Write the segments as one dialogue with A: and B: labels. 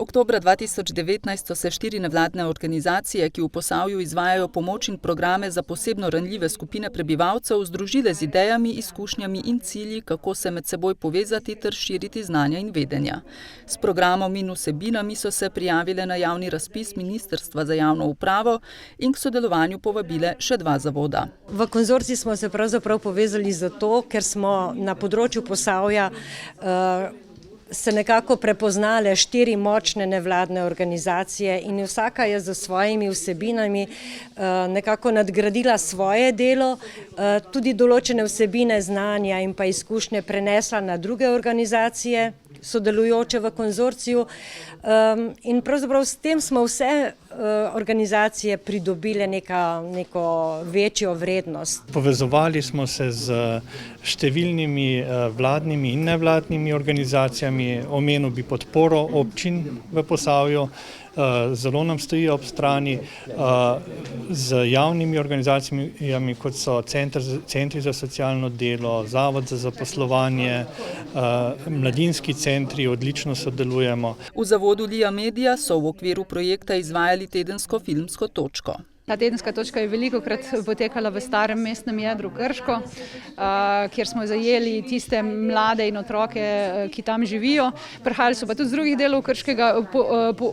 A: Oktobra 2019 so se 4 nevladne organizacije, ki v Posavju izvajajo pomoč in programe za posebno ranljive skupine prebivalcev, združile z idejami, izkušnjami in cilji, kako se med seboj povezati ter širiti znanja in vedenja. S programom in vsebinami so se prijavile na javni razpis Ministrstva za javno upravo in k sodelovanju povabile še 2 zavoda.
B: V konzorcij smo se pravzaprav povezali zato, ker smo na področju Posavja se nekako prepoznale 4 močne nevladne organizacije in vsaka je za svojimi vsebinami nekako nadgradila svoje delo, tudi določene vsebine, znanja in pa izkušnje prenesla na druge organizacije, sodelujoče v konzorciju, in pravzaprav s tem smo vse organizacije pridobile neko večjo vrednost.
C: Povezovali smo se z številnimi vladnimi in nevladnimi organizacijami, omenil bi podporo občin v Posavju, zelo nam stoji ob strani, z javnimi organizacijami, kot so centri za socialno delo, Zavod za zaposlovanje, mladinski centri, odlično sodelujemo.
A: V zavodu Lia Media so v okviru projekta izvajali tedensko filmsko točko.
D: Ta tedenska točka je velikokrat potekala v starem mestnem jedru Krško, kjer smo zajeli tiste mlade in otroke, ki tam živijo. Prihajali so pa tudi z drugih delov Krškega,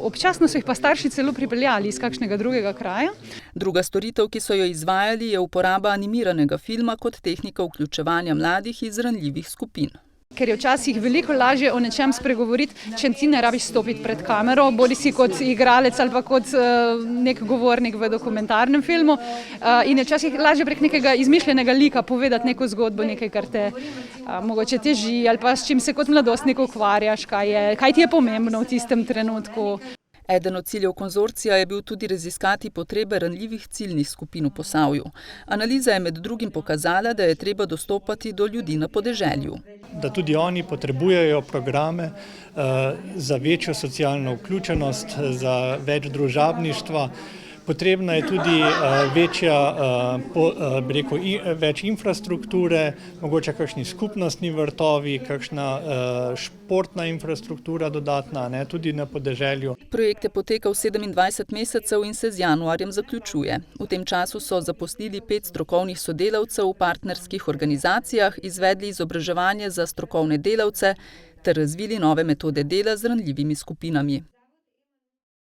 D: občasno so jih pa starši celo pripeljali iz kakšnega drugega kraja.
A: Druga storitev, ki so jo izvajali, je uporaba animiranega filma kot tehnika vključevanja mladih iz ranljivih skupin.
D: Ker je včasih veliko lažje o nečem spregovoriti, če ti ne rabiš stopiti pred kamero, bodisi kot igralec ali pa kot nek govornik v dokumentarnem filmu. In je včasih lažje prek nekega izmišljenega lika povedati neko zgodbo, nekaj, kar te mogoče teži ali pa s čim se kot mladostnik ukvarjaš, kaj ti je pomembno v tistem trenutku.
A: Eden od ciljev konzorcija je bil tudi raziskati potrebe ranljivih ciljnih skupin v Posavju. Analiza je med drugim pokazala, da je treba dostopati do ljudi na podeželju.
C: Da tudi oni potrebujejo programe za večjo socialno vključenost, za več družabništva. Potrebna je tudi več infrastrukture, mogoče kakšni skupnostni vrtovi, kakšna športna infrastruktura dodatna, tudi na podeželju.
A: Projekt je potekal 27 mesecev in se z januarjem zaključuje. V tem času so zaposlili 5 strokovnih sodelavcev v partnerskih organizacijah, izvedli izobraževanje za strokovne delavce ter razvili nove metode dela z ranljivimi skupinami.